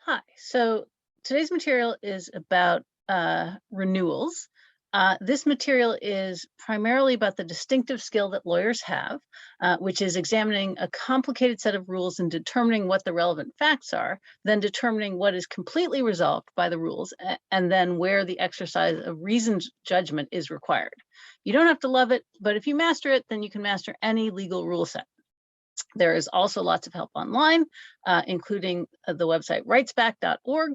Hi. So today's material is about renewals. This material is primarily about the distinctive skill that lawyers have, which is examining a complicated set of rules and determining what the relevant facts are, then determining what is completely resolved by the rules, and then where the exercise of reasoned judgment is required. You don't have to love it, but if you master it, then you can master any legal rule set. There is also lots of help online, including the website rightsback.org.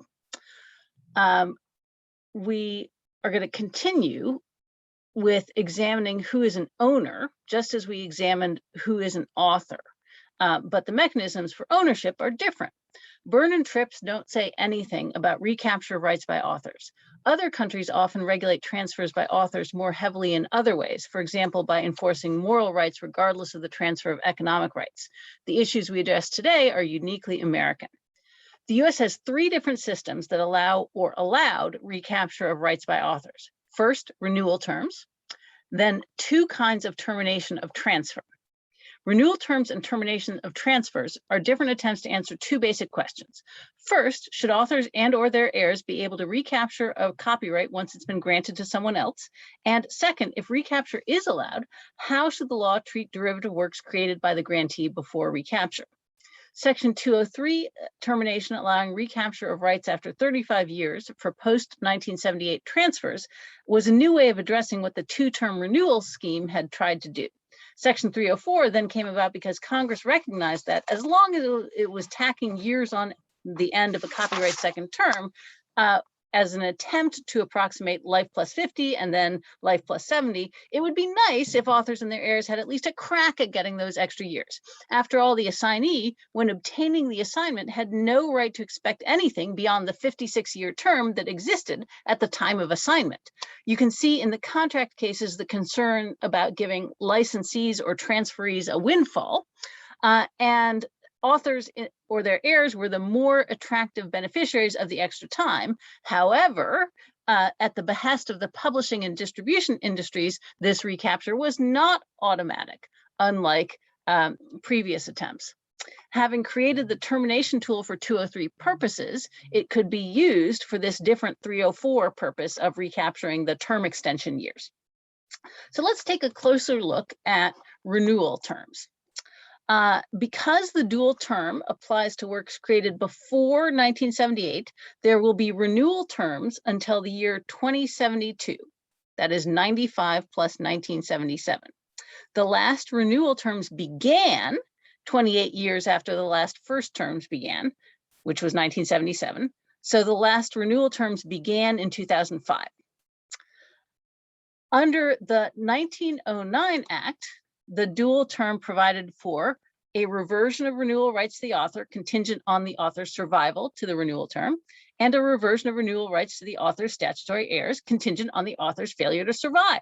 We are going to continue with examining who is an owner, just as we examined who is an author. But the mechanisms for ownership are different. Byrne and Trips don't say anything about recapture of rights by authors. Other countries often regulate transfers by authors more heavily in other ways, for example, by enforcing moral rights regardless of the transfer of economic rights. The issues we address today are uniquely American. The US has three different systems that allow or allowed recapture of rights by authors. First, renewal terms, then two kinds of termination of transfer. Renewal terms and termination of transfers are different attempts to answer two basic questions. First, should authors and or their heirs be able to recapture a copyright once it's been granted to someone else? And second, if recapture is allowed, how should the law treat derivative works created by the grantee before recapture? Section 203, termination allowing recapture of rights after 35 years for post-1978 transfers, was a new way of addressing what the two-term renewal scheme had tried to do. Section 304 then came about because Congress recognized that as long as it was tacking years on the end of a copyright second term, as an attempt to approximate life plus 50 and then life plus 70, it would be nice if authors and their heirs had at least a crack at getting those extra years. After all, the assignee, when obtaining the assignment, had no right to expect anything beyond the 56-year term that existed at the time of assignment. You can see in the contract cases the concern about giving licensees or transferees a windfall, and authors or their heirs were the more attractive beneficiaries of the extra time. However, at the behest of the publishing and distribution industries, this recapture was not automatic, unlike previous attempts. Having created the termination tool for 203 purposes, it could be used for this different 304 purpose of recapturing the term extension years. So let's take a closer look at renewal terms. Because the dual term applies to works created before 1978, there will be renewal terms until the year 2072. That is 95 plus 1977. The last renewal terms began 28 years after the last first terms began, which was 1977. So the last renewal terms began in 2005. Under the 1909 Act, the dual term provided for a reversion of renewal rights to the author contingent on the author's survival to the renewal term, and a reversion of renewal rights to the author's statutory heirs contingent on the author's failure to survive.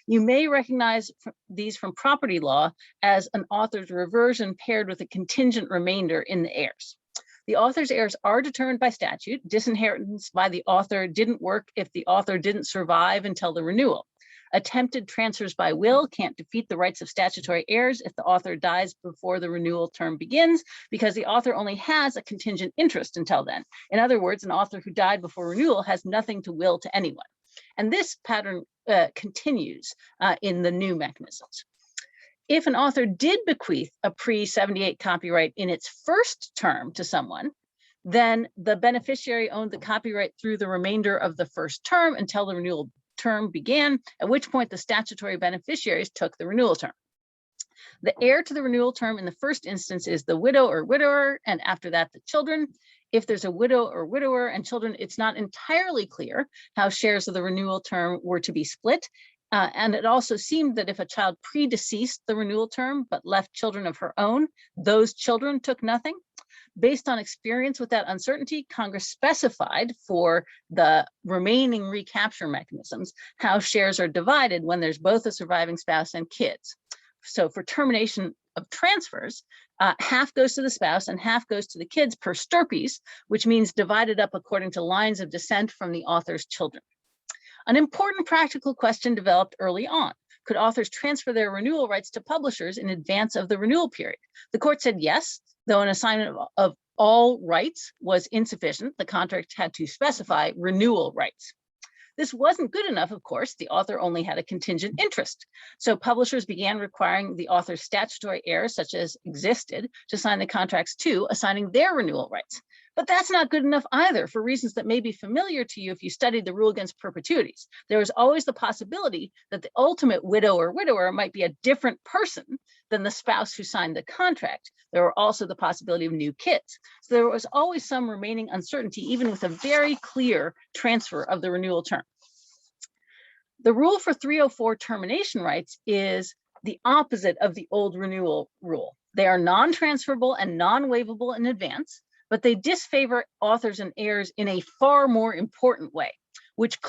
You may recognize these from property law as an author's reversion paired with a contingent remainder in the heirs. The author's heirs are determined by statute. Disinheritance by the author didn't work if the author didn't survive until the renewal. Attempted transfers by will can't defeat the rights of statutory heirs if the author dies before the renewal term begins, because the author only has a contingent interest until then. In other words, an author who died before renewal has nothing to will to anyone. And this pattern continues in the new mechanisms. If an author did bequeath a pre-78 copyright in its first term to someone, then the beneficiary owned the copyright through the remainder of the first term until the renewal term began, at which point the statutory beneficiaries took the renewal term. The heir to the renewal term in the first instance is the widow or widower, and after that, the children. If there's a widow or widower and children, it's not entirely clear how shares of the renewal term were to be split. And it also seemed that if a child predeceased the renewal term but left children of her own, those children took nothing. Based on experience with that uncertainty, Congress specified for the remaining recapture mechanisms how shares are divided when there's both a surviving spouse and kids. So for termination of transfers, half goes to the spouse and half goes to the kids per stirpes, which means divided up according to lines of descent from the author's children. An important practical question developed early on. Could authors transfer their renewal rights to publishers in advance of the renewal period? The court said yes, though an assignment of all rights was insufficient. The contract had to specify renewal rights. This wasn't good enough, of course. The author only had a contingent interest. So publishers began requiring the author's statutory heirs, such as existed, to sign the contracts too, assigning their renewal rights. But that's not good enough either, for reasons that may be familiar to you if you studied the rule against perpetuities. There was always the possibility that the ultimate widow or widower might be a different person than the spouse who signed the contract. There were also the possibility of new kids. So there was always some remaining uncertainty, even with a very clear transfer of the renewal term. The rule for 304 termination rights is the opposite of the old renewal rule. They are non-transferable and non-waivable in advance, but they disfavor authors and heirs in a far more important way, which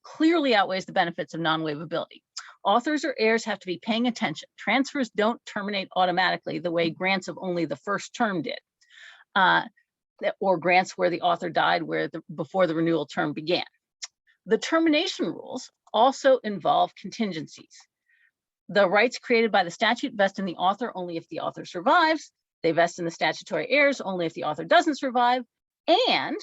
clearly outweighs the benefits of non-waivability. Authors or heirs have to be paying attention. Transfers don't terminate automatically the way grants of only the first term did, or grants where the author died before the renewal term began. The termination rules also involve contingencies. The rights created by the statute vest in the author only if the author survives. They vest in the statutory heirs only if the author doesn't survive. And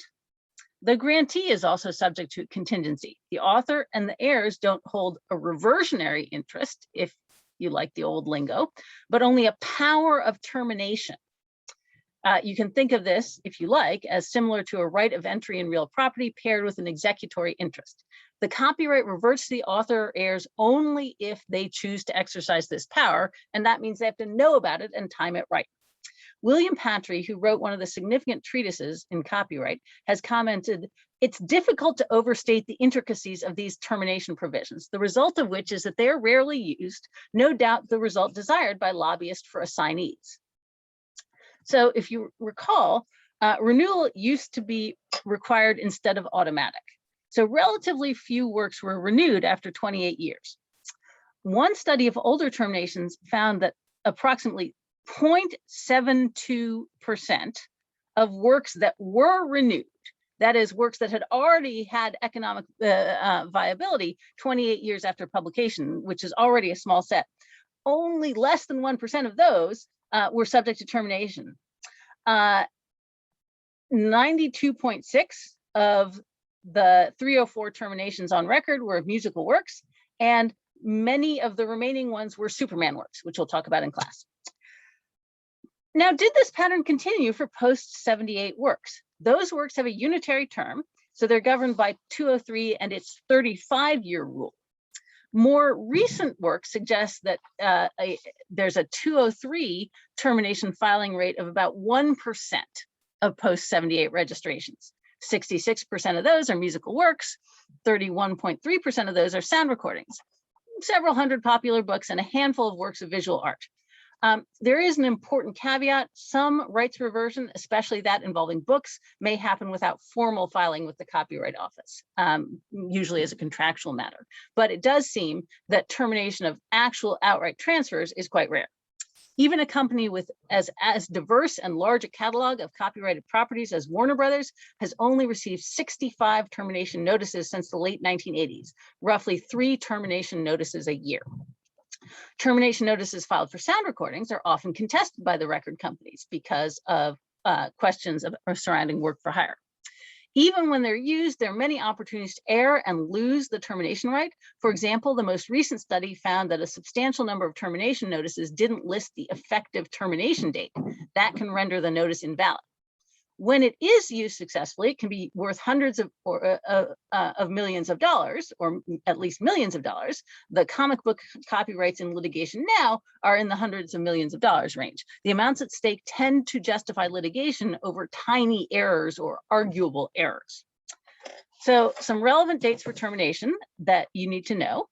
the grantee is also subject to contingency. The author and the heirs don't hold a reversionary interest, if you like the old lingo, but only a power of termination. You can think of this, if you like, as similar to a right of entry in real property paired with an executory interest. The copyright reverts to the author or heirs only if they choose to exercise this power, and that means they have to know about it and time it right. William Patry, who wrote one of the significant treatises in copyright, has commented, "It's difficult to overstate the intricacies of these termination provisions, the result of which is that they are rarely used, no doubt the result desired by lobbyists for assignees." So if you recall, renewal used to be required instead of automatic. So relatively few works were renewed after 28 years. One study of older terminations found that approximately 0.72% of works that were renewed, that is, works that had already had economic viability 28 years after publication, which is already a small set, only less than 1% of those were subject to termination. 92.6 of the 304 terminations on record were of musical works, and many of the remaining ones were Superman works, which we'll talk about in class. Now, did this pattern continue for post-78 works? Those works have a unitary term, so they're governed by 203 and its 35-year rule. More recent work suggests that there's a 203 termination filing rate of about 1% of post-78 registrations. 66% of those are musical works, 31.3% of those are sound recordings, several hundred popular books, and a handful of works of visual art. There is an important caveat. Some rights reversion, especially that involving books, may happen without formal filing with the Copyright Office, usually as a contractual matter. But it does seem that termination of actual outright transfers is quite rare. Even a company with as diverse and large a catalog of copyrighted properties as Warner Brothers has only received 65 termination notices since the late 1980s, roughly 3 termination notices a year. Termination notices filed for sound recordings are often contested by the record companies because of questions surrounding work for hire. Even when they're used, there are many opportunities to err and lose the termination right. For example, the most recent study found that a substantial number of termination notices didn't list the effective termination date. That can render the notice invalid. When it is used successfully, it can be worth hundreds of millions of dollars, or at least millions of dollars. The comic book copyrights in litigation now are in the hundreds of millions of dollars range. The amounts at stake tend to justify litigation over tiny errors or arguable errors. So some relevant dates for termination that you need to know.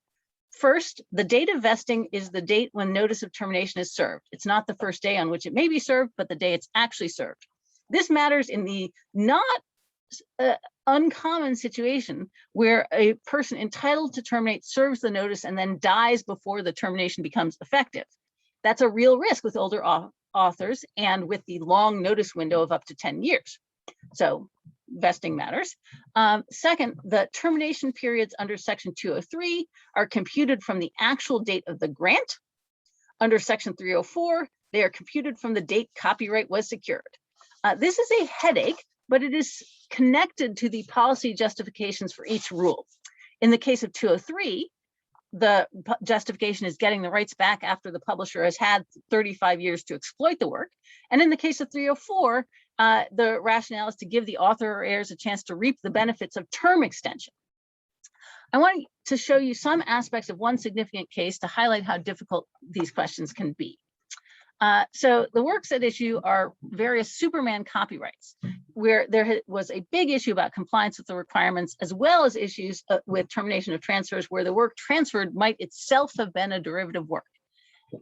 First, the date of vesting is the date when notice of termination is served. It's not the first day on which it may be served, but the day it's actually served. This matters in the not uncommon situation where a person entitled to terminate serves the notice and then dies before the termination becomes effective. That's a real risk with older authors and with the long notice window of up to 10 years. So vesting matters. Second, the termination periods under Section 203 are computed from the actual date of the grant. Under Section 304, they are computed from the date copyright was secured. This is a headache, but it is connected to the policy justifications for each rule. In the case of 203, the justification is getting the rights back after the publisher has had 35 years to exploit the work. And in the case of 304, the rationale is to give the author or heirs a chance to reap the benefits of term extension. I want to show you some aspects of one significant case to highlight how difficult these questions can be. So the works at issue are various Superman copyrights, where there was a big issue about compliance with the requirements, as well as issues with termination of transfers, where the work transferred might itself have been a derivative work.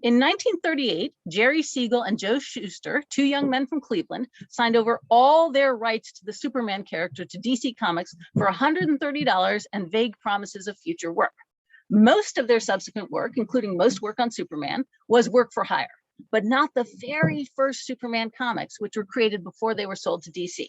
In 1938, Jerry Siegel and Joe Shuster, two young men from Cleveland, signed over all their rights to the Superman character to DC Comics for $130 and vague promises of future work. Most of their subsequent work, including most work on Superman, was work for hire, but not the very first Superman comics, which were created before they were sold to DC.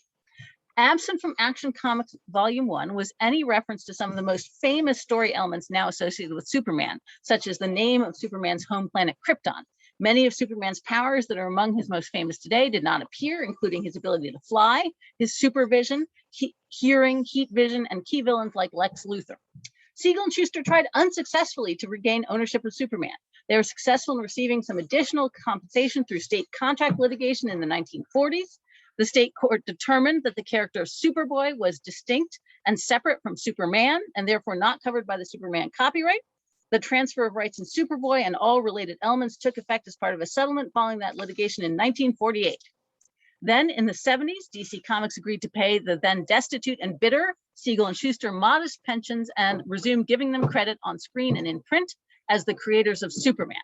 Absent from Action Comics Volume 1 was any reference to some of the most famous story elements now associated with Superman, such as the name of Superman's home planet, Krypton. Many of Superman's powers that are among his most famous today did not appear, including his ability to fly, his supervision, hearing, heat vision, and key villains like Lex Luthor. Siegel and Shuster tried unsuccessfully to regain ownership of Superman. They were successful in receiving some additional compensation through state contract litigation in the 1940s. The state court determined that the character of Superboy was distinct and separate from Superman, and therefore not covered by the Superman copyright. The transfer of rights in Superboy and all related elements took effect as part of a settlement following that litigation in 1948. Then in the 70s, DC Comics agreed to pay the then destitute and bitter Siegel and Shuster modest pensions and resumed giving them credit on screen and in print as the creators of Superman.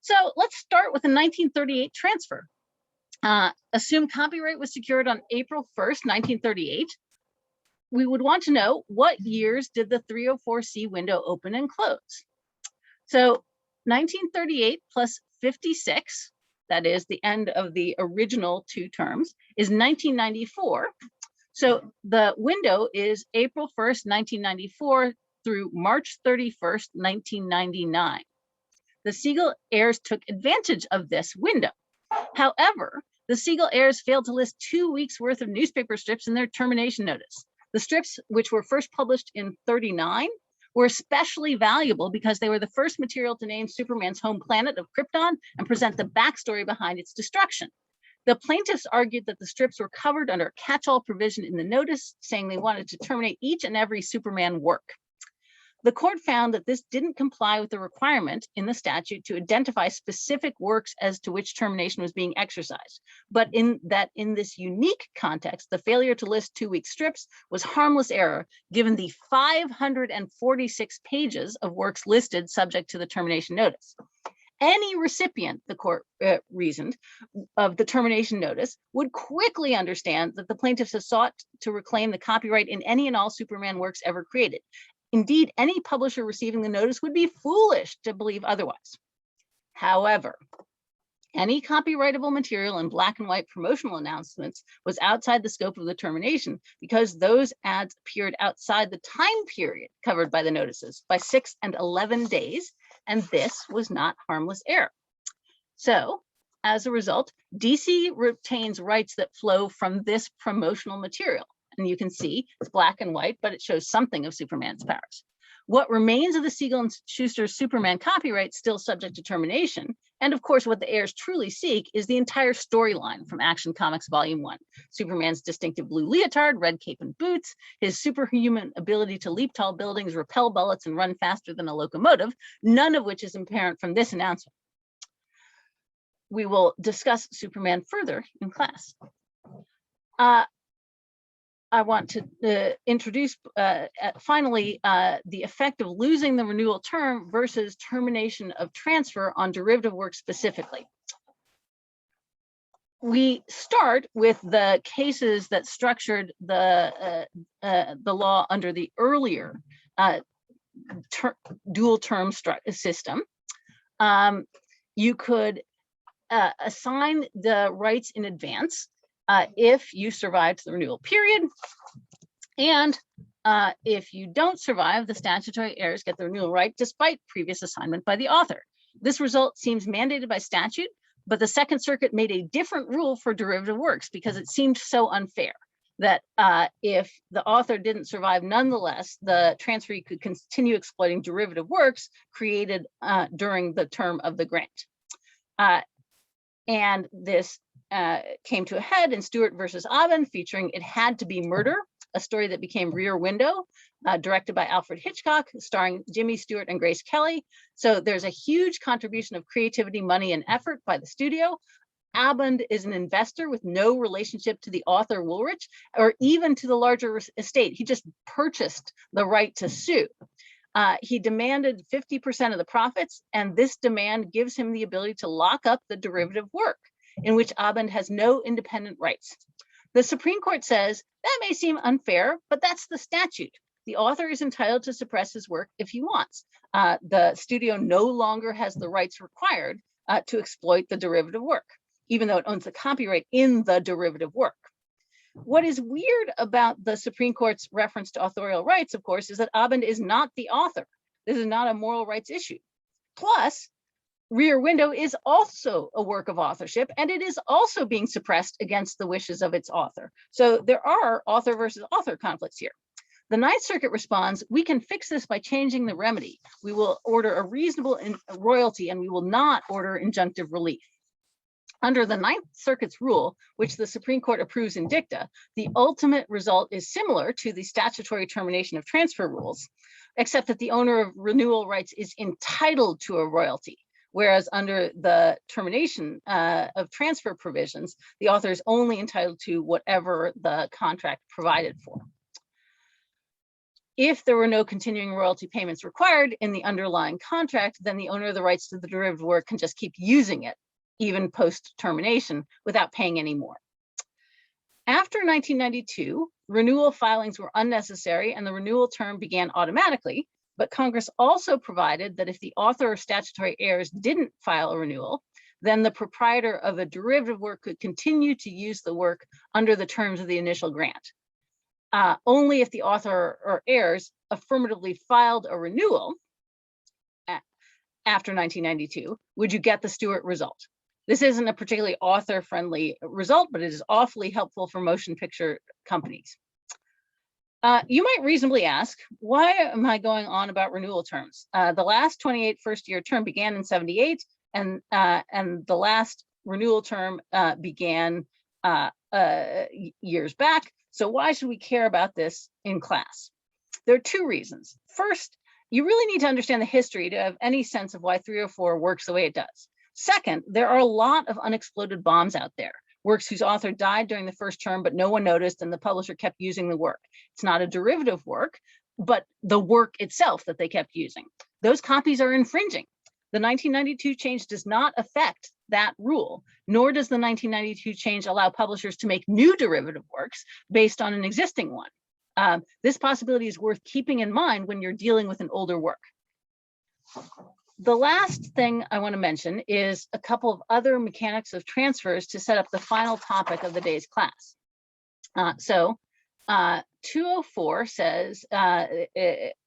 So let's start with the 1938 transfer. Assume copyright was secured on April 1st, 1938. We would want to know what years did the 304C window open and close. So 1938 plus 56, that is the end of the original two terms, is 1994. So the window is April 1st, 1994 through March 31st, 1999. The Siegel heirs took advantage of this window. However, the Siegel heirs failed to list 2 weeks worth of newspaper strips in their termination notice. The strips, which were first published in 1939, were especially valuable because they were the first material to name Superman's home planet of Krypton and present the backstory behind its destruction. The plaintiffs argued that the strips were covered under a catch-all provision in the notice, saying they wanted to terminate each and every Superman work. The court found that this didn't comply with the requirement in the statute to identify specific works as to which termination was being exercised, but in this unique context, the failure to list 2-week strips was harmless error, given the 546 pages of works listed subject to the termination notice. Any recipient, the court reasoned, of the termination notice would quickly understand that the plaintiffs have sought to reclaim the copyright in any and all Superman works ever created. Indeed, any publisher receiving the notice would be foolish to believe otherwise. However, any copyrightable material in black and white promotional announcements was outside the scope of the termination because those ads appeared outside the time period covered by the notices by 6 and 11 days, and this was not harmless error. So, as a result, DC retains rights that flow from this promotional material. And you can see it's black and white, but it shows something of Superman's powers. What remains of the Siegel and Shuster Superman copyright still subject to termination, and of course what the heirs truly seek is the entire storyline from Action Comics Volume 1. Superman's distinctive blue leotard, red cape and boots, his superhuman ability to leap tall buildings, repel bullets, and run faster than a locomotive, none of which is apparent from this announcement. We will discuss Superman further in class. I want to introduce finally the effect of losing the renewal term versus termination of transfer on derivative work specifically. We start with the cases that structured the law under the earlier dual term system. You could assign the rights in advance if you survived the renewal period, and if you don't survive, the statutory heirs get the renewal right despite previous assignment by the author. This result seems mandated by statute, But the Second Circuit made a different rule for derivative works because it seemed so unfair that if the author didn't survive, nonetheless, the transferee could continue exploiting derivative works created during the term of the grant. And this came to a head in Stewart versus Abend, featuring It Had to Be Murder, a story that became Rear Window, directed by Alfred Hitchcock, starring Jimmy Stewart and Grace Kelly. So there's a huge contribution of creativity, money, and effort by the studio. Abend is an investor with no relationship to the author Woolrich or even to the larger estate. He just purchased the right to sue. He demanded 50% of the profits, and this demand gives him the ability to lock up the derivative work in which Abend has no independent rights. The Supreme Court says that may seem unfair, but that's the statute. The author is entitled to suppress his work if he wants. The studio no longer has the rights required to exploit the derivative work, even though it owns the copyright in the derivative work. What is weird about the Supreme Court's reference to authorial rights, of course, is that Abend is not the author. This is not a moral rights issue. Plus, Rear Window is also a work of authorship, and it is also being suppressed against the wishes of its author. So there are author versus author conflicts here. The Ninth Circuit responds, we can fix this by changing the remedy. We will order a reasonable royalty, and we will not order injunctive relief. Under the Ninth Circuit's rule, which the Supreme Court approves in dicta, the ultimate result is similar to the statutory termination of transfer rules, except that the owner of renewal rights is entitled to a royalty, whereas under the termination of transfer provisions, the author is only entitled to whatever the contract provided for. If there were no continuing royalty payments required in the underlying contract, then the owner of the rights to the derivative work can just keep using it, even post-termination, without paying any more. After 1992, renewal filings were unnecessary and the renewal term began automatically, but Congress also provided that if the author or statutory heirs didn't file a renewal, then the proprietor of a derivative work could continue to use the work under the terms of the initial grant. Only if the author or heirs affirmatively filed a renewal after 1992 would you get the Stewart result. This isn't a particularly author-friendly result, but it is awfully helpful for motion picture companies. You might reasonably ask, why am I going on about renewal terms? The last 28 first-year term began in 78, and the last renewal term began years back. So why should we care about this in class? There are two reasons. First, you really need to understand the history to have any sense of why 304 works the way it does. Second, there are a lot of unexploded bombs out there, works whose author died during the first term, but no one noticed and the publisher kept using the work. It's not a derivative work, but the work itself that they kept using. Those copies are infringing. The 1992 change does not affect that rule, nor does the 1992 change allow publishers to make new derivative works based on an existing one. This possibility is worth keeping in mind when you're dealing with an older work. The last thing I want to mention is a couple of other mechanics of transfers to set up the final topic of the day's class. 204 says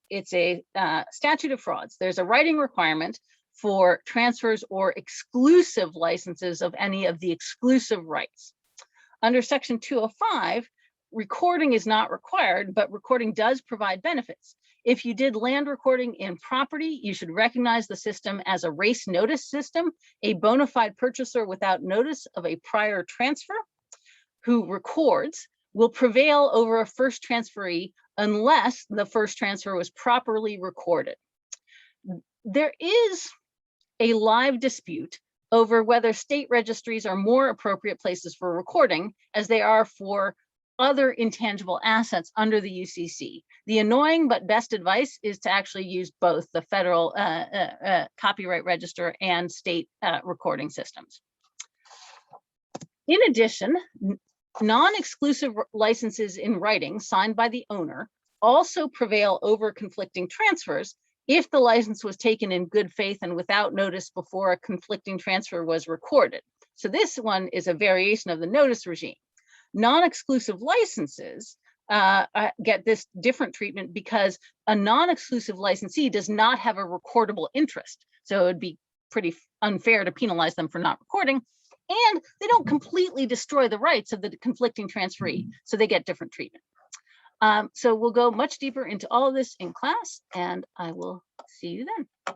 it's a statute of frauds. There's a writing requirement for transfers or exclusive licenses of any of the exclusive rights. Under section 205, recording is not required, but recording does provide benefits. If you did land recording in property, you should recognize the system as a race notice system. A bona fide purchaser without notice of a prior transfer who records will prevail over a first transferee unless the first transfer was properly recorded. There is a live dispute over whether state registries are more appropriate places for recording as they are for other intangible assets under the UCC. The annoying but best advice is to actually use both the federal copyright register and state recording systems. In addition, non-exclusive licenses in writing signed by the owner also prevail over conflicting transfers if the license was taken in good faith and without notice before a conflicting transfer was recorded. So this one is a variation of the notice regime. Non-exclusive licenses get this different treatment because a non-exclusive licensee does not have a recordable interest. So it would be pretty unfair to penalize them for not recording. And they don't completely destroy the rights of the conflicting transferee, so they get different treatment. So we'll go much deeper into all of this in class, and I will see you then.